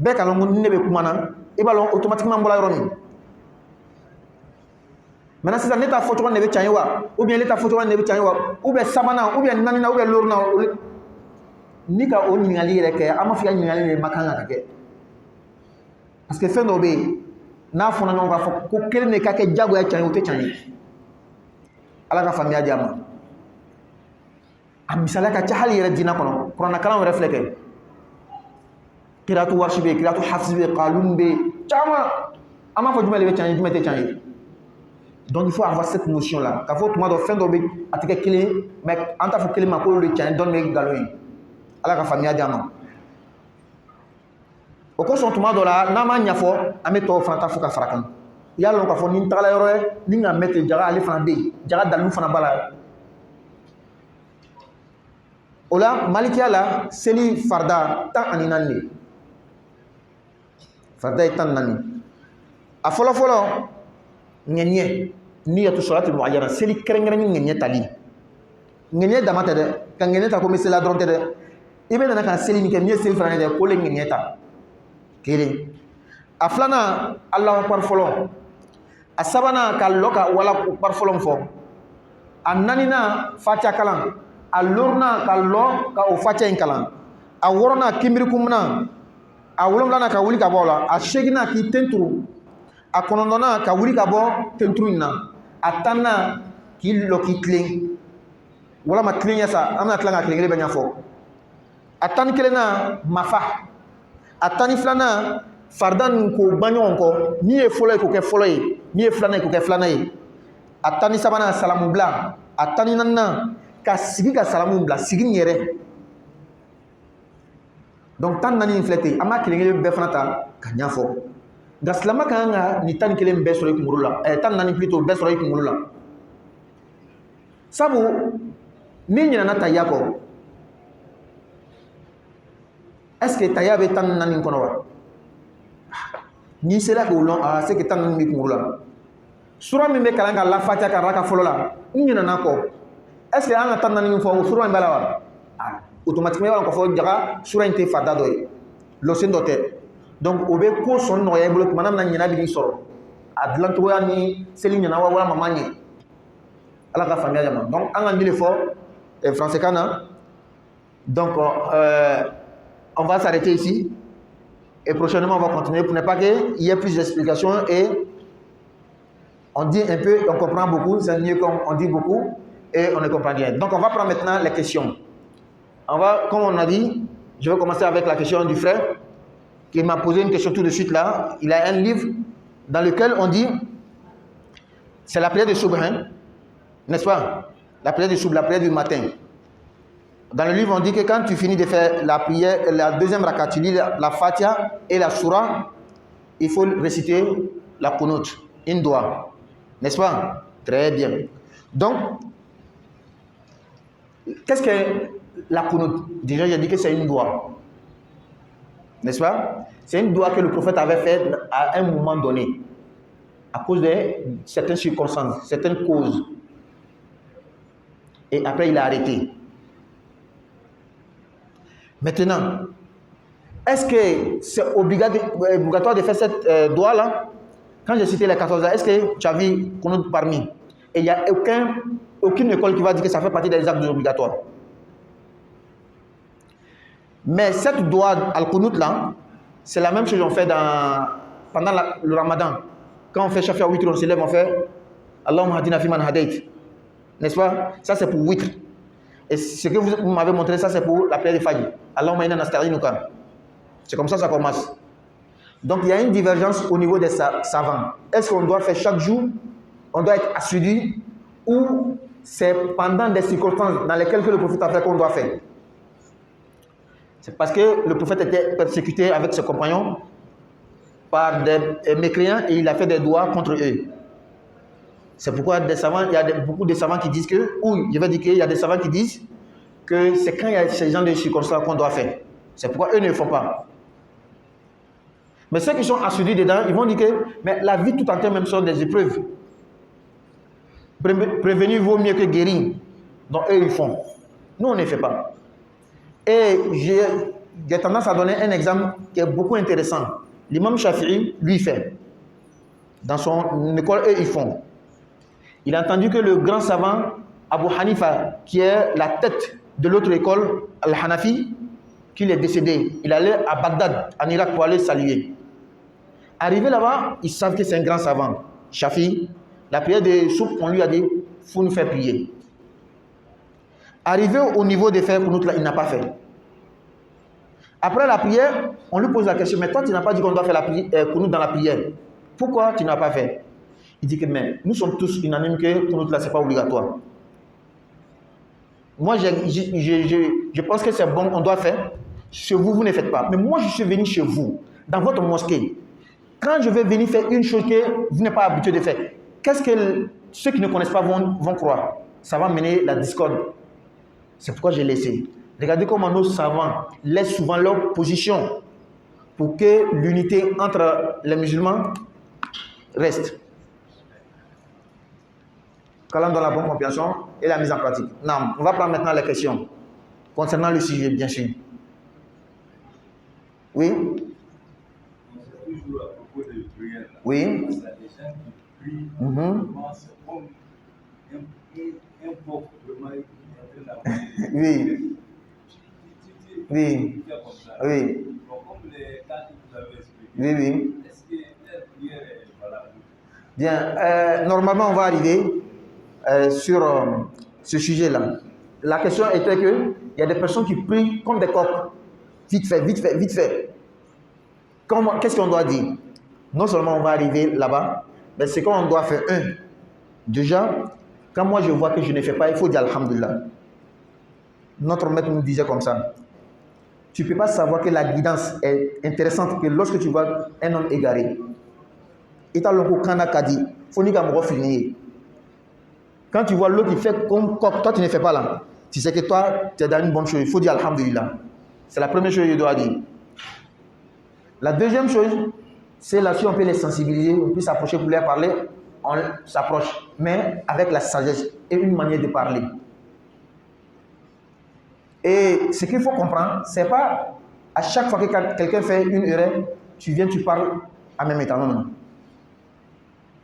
bɛɛ ka dɔn ko ni ne bɛ kuma na i b'a dɔn automatiquement n bɔra yɔrɔ min. Maintenant sisan ne ta fɔcogo de bɛ can ye wa ou bien ne ta fɔcogo de bɛ can ye wa ou bien sabanan ou bien naaninan ou bien loorinan ni ka o ɲininkali yɛrɛ kɛ an b'a fɔ i ka ɲininkali de ma kan ka kɛ parce que fɛn dɔw bɛ yen n'a fɔra ɲɔgɔn k'a fɔ ko kelen de ka kɛ jagoya can ye o tɛ can ye. Ala ka faamuya di a ma. A misaliya ka ca hali yɛrɛ diinɛ kɔnɔ kuranɛkalan yɛrɛ filɛ kɛ kiratu warshi bɛ yen kiratu hafsi bɛ yen qalun bɛ yen caman an b'a fɔ jumɛn de bɛ can ye jumɛn tɛ can ye. Donc il faut avoir cette notion là k'a fɔ tuma dɔ fɛn dɔ bɛ a tɛ kɛ kelen ye mais an t'a fɔ kelen ma k'olu de can ye dɔnni bɛ nkalon ye. Ala ka faamuya di a ma. O kosɔn tuma dɔ la n'an m'a ɲɛfɔ an bɛ tɔw fana ta fo ka fara kan. I y'a dɔn k'a fɔ ni n tagala yɔrɔ ye ni ka mɛn ten jaga ale fana bɛ yen jaga dalilu fana b'a la. O la malikiya la seli farda 14 de. Farda ye 14. A fɔlɔfɔlɔ ŋɛɲɛ niyatu salati muayyana seli kɛrɛnkɛrɛnnen ŋɛɲɛ tali. Ŋɛɲɛ dama tɛ dɛ ka ŋɛɲɛ ta ko n bɛ seli la dɔrɔn tɛ dɛ. I bɛ nana ka seli min kɛ n'i ye seli fana kɛ k'o le ŋɛɲɛ ta. Kelen. A filanan Alahu akbar fɔlɔ. A sabanan ka lɔ ka wala akbar fɔlɔ fɔ. A naaninan fatiha kalan. A loorinan ka lɔ ka o fatiha in kalan. A wɔɔrɔnan kinbirikunmunan. A wolonfilanan ka wuli ka bɔ o la. A seeginan k'i ten turu. A kɔnɔntɔnnan ka wuli ka bɔ ten turu in na. A tannan k'i lɔ k'i tilen. Walama tilenya sa an bɛna tila ka tile kelen bɛ ɲɛfɔ. A 11nan mafa. A 12nan farda nin k'o ban ɲɔgɔn kɔ min ye fɔlɔ ye k'o kɛ fɔlɔ ye min ye filanan ye k'o kɛ filanan ye. A 13nan salamu bila. A 14nan ka sigi ka salamu bila sigi nin yɛrɛ. Donc 14 in filɛ ten an b'a kelen kelen bɛɛ fana ta ka ɲɛfɔ. Nka silamɛ ka kan ka nin 11 bɛɛ sɔrɔ i kunkolo la 14 plutôt bɛɛ sɔrɔ i kunkolo la. Sabu min ɲinɛna tahiya kɔ est-ce que tahiya bɛ 14 kɔnɔ wa? N'i sera k'o lɔn a c'est que 14 b'i kunkolo la. Sura min bɛ kalan ka la fatiha ka raka fɔlɔ la n ɲinɛna kɔ est-ce que an ka 14 min fɔ o sura in b'a la wa? Automatiquement i b'a dɔn k'a fɔ jaga sura in tɛ farda dɔ ye lɔsen dɔ tɛ. Donc o bɛ ko sɔn nɔgɔya i bolo tuma min na ɲinɛ bɛ n'i sɔrɔ a dilancogoya ni seli ɲɛna wa walama ma ɲɛ. Ala ka faamuya ma. Donc an ka nin de fɔ français kan na. Donc on va s'arrêter ici et prochainement on va continuer pour ne pas qu'il y ait plus d'explications et on dit un peu, on comprend beaucoup, c'est mieux qu'on dit beaucoup et on ne comprend rien. Donc on va prendre maintenant les questions. On va, comme on a dit, je vais commencer avec la question du frère qui m'a posé une question tout de suite là. Il a un livre dans lequel on dit, c'est la prière de Soubh, hein, n'est-ce pas? La prière de Soubh, la prière du matin. Dans le livre, on dit que quand tu finis de faire la prière, la deuxième rakat, tu lis la Fatiha et la Surah, il faut réciter la Qunut, une doigt. N'est-ce pas? Très bien. Donc, qu'est-ce que la Qunut? Déjà, j'ai dit que c'est une doigt. N'est-ce pas? C'est une doigt que le prophète avait fait à un moment donné, à cause de certaines circonstances, certaines causes. Et après, il a arrêté. Maintenant, est-ce que c'est obligatoire de faire cette doigt-là? Quand j'ai cité les 14 ans, est-ce que tu as vu qu'on est parmi? Et il n'y a aucune école qui va dire que ça fait partie des actes obligatoires. Mais cette doua al-Qunut là, c'est la même chose qu'on fait pendant le Ramadan. Quand on fait Shafi'a Witr, on se lève, on fait Allahumma hadina fi man hadayt. N'est-ce pas? Ça c'est pour Witr. Et ce que vous m'avez montré, ça c'est pour la prière de Fajr. Allahumma inna nasta'inuka. C'est comme ça commence. Donc il y a une divergence au niveau des savants. Est-ce qu'on doit faire chaque jour? On doit être assidu? Ou c'est pendant des circonstances dans lesquelles le prophète a fait qu'on doit faire? C'est parce que le prophète était persécuté avec ses compagnons par des mécréants et il a fait des doigts contre eux. C'est pourquoi il y a beaucoup de savants qui disent que, ou je vais dire qu'il y a des savants qui disent que c'est quand il y a ce genre de circonstances qu'on doit faire. C'est pourquoi eux ne le font pas. Mais ceux qui sont assidus dedans, ils vont dire que mais la vie tout entière même sont des épreuves. Prévenir vaut mieux que guérir. Donc eux ils font. Nous on ne fait pas. Et j'ai tendance à donner un exemple qui est beaucoup intéressant. L'imam Shafi'i, lui, fait. Dans son école, eux, ils font. Il a entendu que le grand savant Abu Hanifa, qui est la tête de l'autre école, Al-Hanafi, qu'il est décédé. Il allait à Bagdad, en Irak, pour aller saluer. Arrivé là-bas, ils savent que c'est un grand savant. Shafi'i, la prière de Souk, on lui a dit, il faut nous faire prier. Arrivé au niveau des faire Qunut, il n'a pas fait. Après la prière, on lui pose la question, mais toi tu n'as pas dit qu'on doit faire la Qunut dans la prière. Pourquoi tu n'as pas fait? Il dit que mais nous sommes tous unanimes que Qunut là, ce n'est pas obligatoire. Moi, je pense que c'est bon, on doit faire. Chez vous, vous ne faites pas. Mais moi, je suis venu chez vous, dans votre mosquée. Quand je vais venir faire une chose que vous n'êtes pas habitué de faire, qu'est-ce que ceux qui ne connaissent pas vont croire? Ça va mener la discorde. C'est pourquoi j'ai laissé. Regardez comment nos savants laissent souvent leur position pour que l'unité entre les musulmans reste. Qu'Allah donne la bonne compréhension et la mise en pratique. Non, on va prendre maintenant les questions concernant le sujet, bien sûr. Oui. Oui. Oui. Oui. Oui. Oui, oui. Bien, normalement, on va arriver sur ce sujet-là. La question était que il y a des personnes qui prient comme des coqs. Vite fait, vite fait, vite fait. Qu'est-ce qu'on doit dire? Non seulement on va arriver là-bas, mais c'est qu'on doit faire un. Déjà, quand moi je vois que je ne fais pas, il faut dire Alhamdulillah. Notre maître nous disait comme ça. Tu ne peux pas savoir que la guidance est intéressante que lorsque tu vois un homme égaré. Et tu as le Kana Kadi, il faut finir. Quand tu vois l'autre qui fait comme toi tu ne fais pas là, tu sais que toi tu es dans une bonne chose. Il faut dire Alhamdulillah. C'est la première chose que je dois dire. La deuxième chose, c'est là si on peut les sensibiliser, on peut s'approcher pour leur parler, on s'approche, mais avec la sagesse et une manière de parler. Et ce qu'il faut comprendre, c'est pas à chaque fois que quelqu'un fait une erreur, tu viens, tu parles en même temps. Non, non.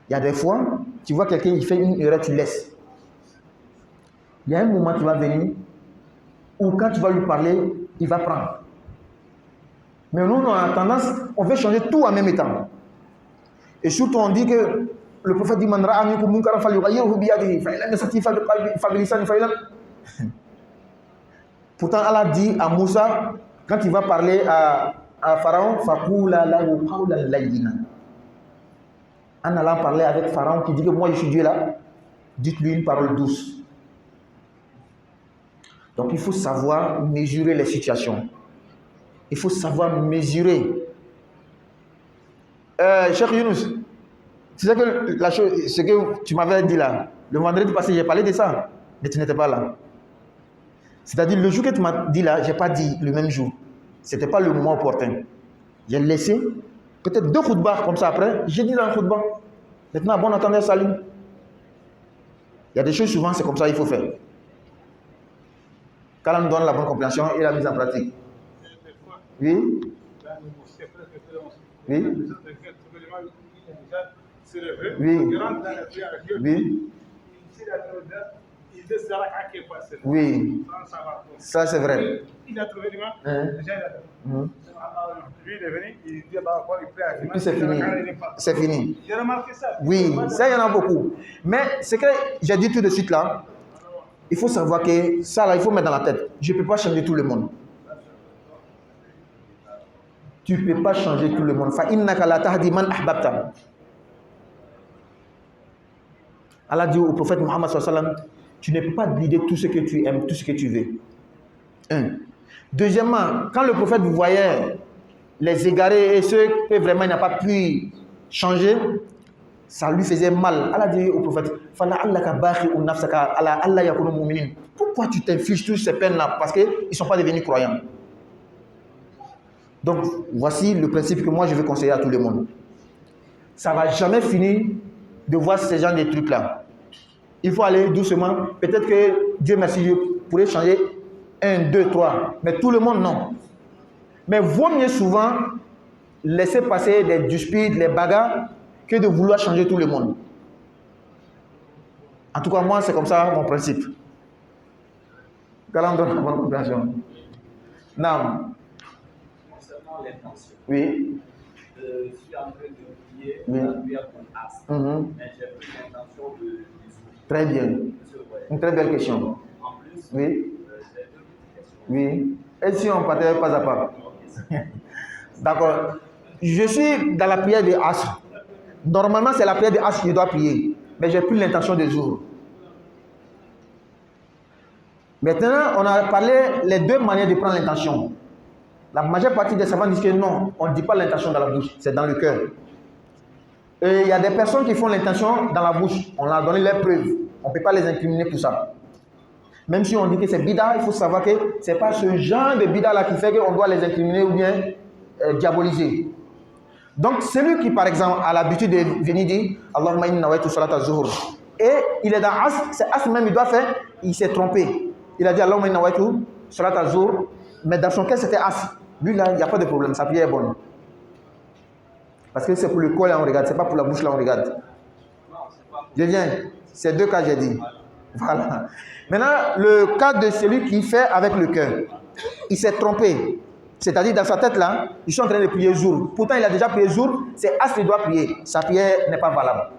Il y a des fois, tu vois quelqu'un qui fait une erreur, tu laisses. Il y a un moment qui va venir où quand tu vas lui parler, il va prendre. Mais nous, on a tendance, on veut changer tout en même temps. Et surtout, on dit que le prophète dit Man ra'a minkum munkaran falyughayyirhu biyadihi fa in lam yastati' fa bilisanihi fa in lam. Pourtant, Allah dit à Moussa, quand il va parler à Pharaon, faqula lahu qawlan layyinan. En allant parler avec Pharaon qui dit que moi je suis Dieu là, dites-lui une parole douce. Donc il faut savoir mesurer les situations. Il faut savoir mesurer. Cheikh Younous, tu sais que la chose, ce que tu m'avais dit là, le vendredi passé, j'ai parlé de ça, mais tu n'étais pas là. C'est-à-dire, le jour que tu m'as dit là, je n'ai pas dit le même jour. Ce n'était pas le moment opportun. J'ai laissé peut-être 2 khutbahs comme ça après, j'ai dit dans le khutbah. Maintenant, bon entendeur, salut. Il y a des choses souvent, c'est comme ça qu'il faut faire. Quand on nous donne la bonne compréhension et la mise en pratique. Oui. Oui. Oui. Oui. Oui, ça c'est vrai. Il a trouvé déjà, déjà lui il est venu, il dit et puis c'est fini. C'est fini. J'ai remarqué ça. Oui, ça il y en a beaucoup. Mais ce que j'ai dit tout de suite là, il faut savoir que ça là, il faut mettre dans la tête. Je ne peux pas changer tout le monde. Tu ne peux pas changer tout le monde. Allah dit au prophète Muhammad sallallahu alayhi wa sallam, tu ne peux pas guider tout ce que tu aimes, tout ce que tu veux. Un. Deuxièmement, quand le prophète voyait les égarés et ceux que vraiment il n'a pas pu changer, ça lui faisait mal. Allah dit au prophète, pourquoi tu t'infliges toutes ces peines-là? Parce qu'ils ne sont pas devenus croyants. Donc, voici le principe que moi je veux conseiller à tout le monde. Ça ne va jamais finir de voir ces gens de trucs-là. Il faut aller doucement. Peut-être que Dieu merci, je pourrais changer 1, 2, 3. Mais tout le monde, non. Mais vaut mieux souvent laisser passer des disputes, les bagarres, que de vouloir changer tout le monde. En tout cas, moi, c'est comme ça mon principe. Qu'Allah donne la bonne compréhension. Non. Concernant l'intention. Oui. Je suis en train de prier Oui. la prière pour As. Mais j'ai pris l'intention de Jésus. Très bien. Une très belle question. En plus, Oui. j'ai deux petites questions. Oui. Et si on partait pas à pas? D'accord. Je suis dans la prière de Asr. Normalement, c'est la prière de Asr que je dois prier. Mais j'ai pris l'intention de jour. Maintenant, on a parlé les deux manières de prendre l'intention. La majeure partie des savants disent que non, on ne dit pas l'intention dans la bouche, c'est dans le cœur. Et il y a des personnes qui font l'intention dans la bouche. On leur a donné les preuves. On ne peut pas les incriminer pour ça. Même si on dit que c'est bida, il faut savoir que ce n'est pas ce genre de bida-là qui fait qu'on doit les incriminer ou bien diaboliser. Donc, celui qui, par exemple, a l'habitude de venir dire Allahumma inni nawaitu salata zuhur, et il est dans As, c'est As même, il doit faire, il s'est trompé. Il a dit Allahumma inni nawaitu salata zuhur, mais dans son cas, c'était As. Lui, là, il n'y a pas de problème, sa prière est bonne. Parce que c'est pour le corps, là, on regarde, c'est pas pour la bouche, là, on regarde. Je viens, c'est deux cas, j'ai dit. Voilà. Maintenant, le cas de celui qui fait avec le cœur, il s'est trompé. C'est-à-dire, dans sa tête là, ils sont en train de prier jour. Pourtant, il a déjà prié jour, c'est As qui doit prier. Sa prière n'est pas valable.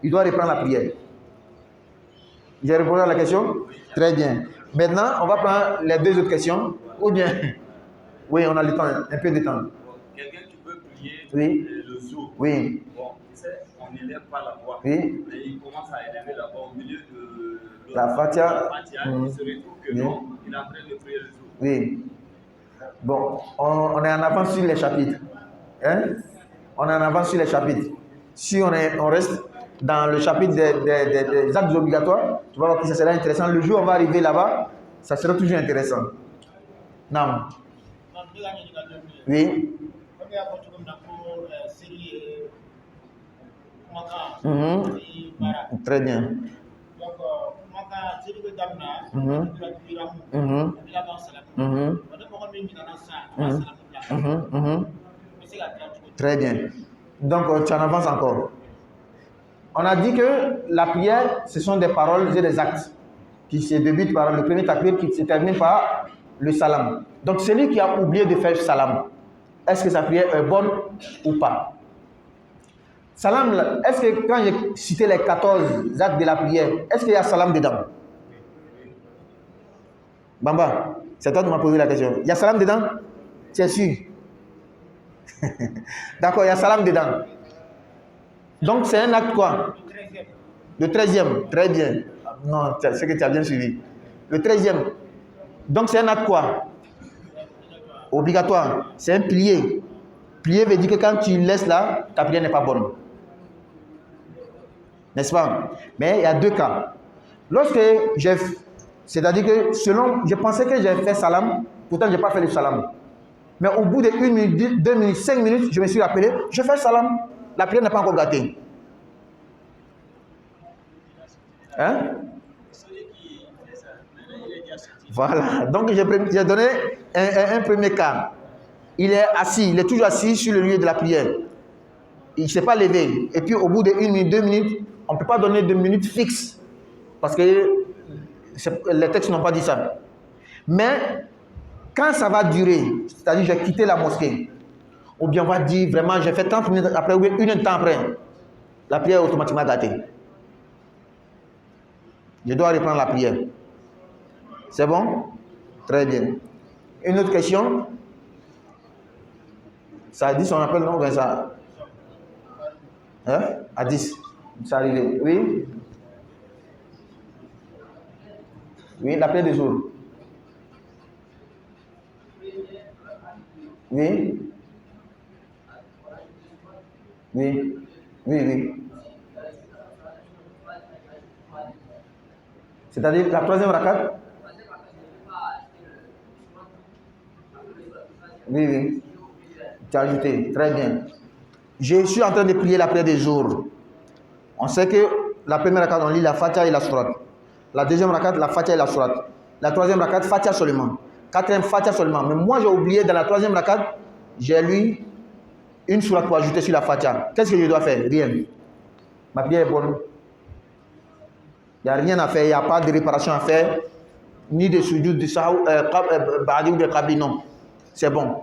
Il doit reprendre la prière. J'ai répondu à la question? Très bien. Maintenant, on va prendre les deux autres questions. Ou bien, oui, on a le temps, un peu de temps. Quelqu'un qui peut prier Oui. le jour. Oui. Bon, tu sais, on n'élève pas la voix. Oui. Mais il commence à élever la voix au milieu de La Fatiha. Il se retrouve que non, il est en train de prier le jour. Oui. Bon, on est en avance sur les chapitres. Hein? On est en avance sur les chapitres. Si on reste dans le chapitre des actes obligatoires, tu vas voir que ça sera intéressant. Le jour où on va arriver là-bas, ça sera toujours intéressant. Non. Oui. Très bien. Très bien. Donc, tu en avances encore. On a dit que la prière, ce sont des paroles et des actes qui se débutent par le premier takbir qui se termine par le salam. Donc, celui qui a oublié de faire salam, est-ce que sa prière est bonne ou pas? Salam, est-ce que quand j'ai cité les 14 actes de la prière, est-ce qu'il y a salam dedans? Bamba, c'est toi qui m'as posé la question. Il y a salam dedans? Tu es sûr? D'accord, il y a salam dedans. Donc c'est un acte quoi? Le 13e, très bien. Non, c'est que tu as bien suivi. Le 13e. Donc c'est un acte quoi? Obligatoire. C'est un pilier. Pilier veut dire que quand tu laisses là, ta prière n'est pas bonne. N'est-ce pas? Mais il y a deux cas. Lorsque j'ai... C'est-à-dire que selon... Je pensais que j'ai fait salam, pourtant je n'ai pas fait le salam. Mais au bout de 1 minute, 2 minutes, 5 minutes, je me suis rappelé, je fais salam. La prière n'est pas encore gâtée. Hein? Voilà. Donc j'ai donné un premier cas. Il est assis, il est toujours assis sur le lieu de la prière. Il ne s'est pas levé. Et puis au bout de 1 minute, 2 minutes, on ne peut pas donner de minutes fixes. Parce que Les textes n'ont pas dit ça. Mais quand ça va durer, c'est-à-dire j'ai quitté la mosquée, ou bien on va dire vraiment j'ai fait 30 minutes après ou bien une heure de temps après, la prière est automatiquement gâtée. Je dois reprendre la prière. C'est bon? Très bien. Une autre question? Ça a dit son appel, non? Ben ça... Hein? À 10. C'est arrivé. Oui? Oui, la prière des jours. Oui? Oui? Oui, oui. C'est-à-dire la troisième rakat? Oui, oui. Tu as ajouté. Très bien. Je suis en train de prier la prière des jours. On sait que la première rakat, on lit la Fatiha et la Sourate. La deuxième rakat, la Fatiha et la Sourate. La troisième rakat, Fatiha seulement. Quatrième, Fatiha seulement. Mais moi, j'ai oublié dans la troisième rakat, j'ai lu une Sourate pour ajouter sur la Fatiha. Qu'est-ce que je dois faire? Rien. Ma prière est bonne. Il n'y a rien à faire, il n'y a pas de réparation à faire, ni de sujoud, de sahou, ba'di ou de qabli, non. C'est bon.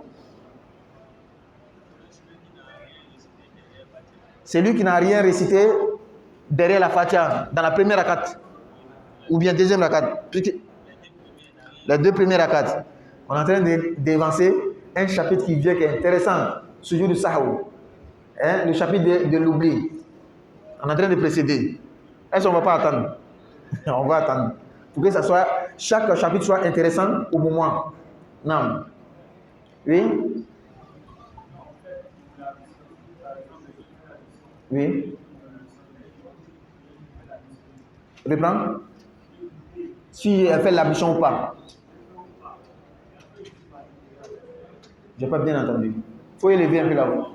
Celui qui n'a rien récité derrière la Fatiha, dans la première rakat, ou bien deuxième rakat, les deux premières rakats, on est en train d'avancer un chapitre qui vient, qui est intéressant, sujoud de sahou, hein, le chapitre de l'oubli. On est en train de précéder. Est-ce qu'on ne va pas attendre? On va attendre. Pour que ça soit, chaque chapitre soit intéressant au moment. Non. Oui? Oui? Reprends. Si elle fait l'ablution ou pas. Je n'ai pas bien entendu. Il faut élever un peu là-haut.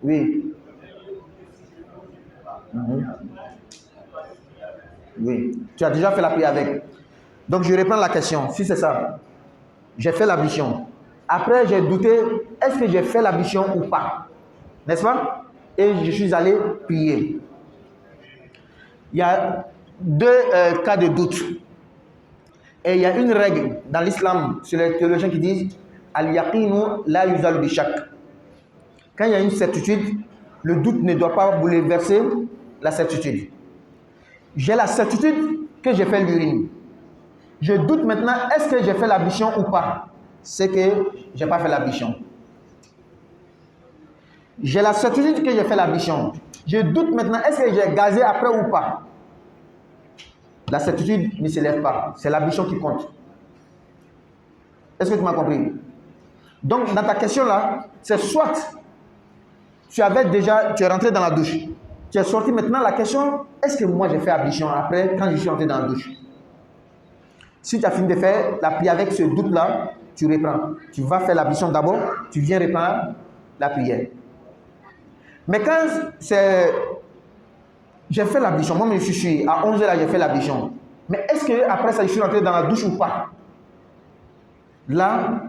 Oui. Oui. Tu as déjà fait la prière avec. Donc je reprends la question. Si c'est ça, j'ai fait l'ablution. Après, j'ai douté, est-ce que j'ai fait l'ablution ou pas? N'est-ce pas? Et je suis allé prier. Il y a deux cas de doute. Et il y a une règle dans l'islam, sur les théologiens qui disent Al-yaqinu la yuzalu bishak. Quand il y a une certitude, le doute ne doit pas bouleverser la certitude. J'ai la certitude que j'ai fait l'urine. Je doute maintenant, est-ce que j'ai fait l'ablution ou pas? C'est que je n'ai pas fait l'ablution. J'ai la certitude que j'ai fait l'ablution. Je doute maintenant, est-ce que j'ai gazé après ou pas? La certitude ne se lève pas. C'est l'ablution qui compte. Est-ce que tu m'as compris? Donc, dans ta question là, c'est soit tu es rentré dans la douche. Tu es sorti maintenant, la question, est-ce que moi j'ai fait ablution après quand je suis entré dans la douche? Si tu as fini de faire la prière avec ce doute-là, tu reprends. Tu vas faire l'ablution d'abord, tu viens reprendre la prière. Mais quand j'ai fait l'ablution, moi je suis à 11h là, j'ai fait l'ablution. Mais est-ce que après ça, je suis rentré dans la douche ou pas? Là,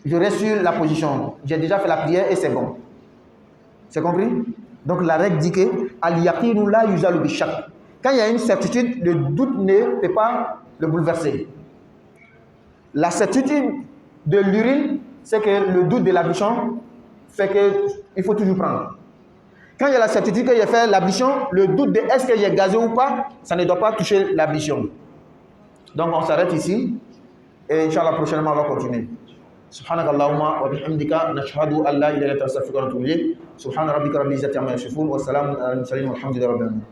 je reste sur la position. J'ai déjà fait la prière et c'est bon. C'est compris? Donc la règle dit que al-yaqinu la yuzalu bishak. Quand il y a une certitude, le doute ne peut pas le bouleverser. La certitude de l'urine, c'est que le doute de l'ablution fait qu'il faut toujours prendre. Quand il y a la certitude que j'ai fait l'ablution, le doute de est-ce que j'ai gazé ou pas, ça ne doit pas toucher l'ablution. Donc on s'arrête ici et Inch'Allah prochainement on va continuer. سبحانك اللهم وبحمدك نشهد أن لا إله إلا أنت نستغفرك ونتوب إليك سبحان ربك رب العزة عما يصفون والسلام على المرسلين والحمد لله رب العالمين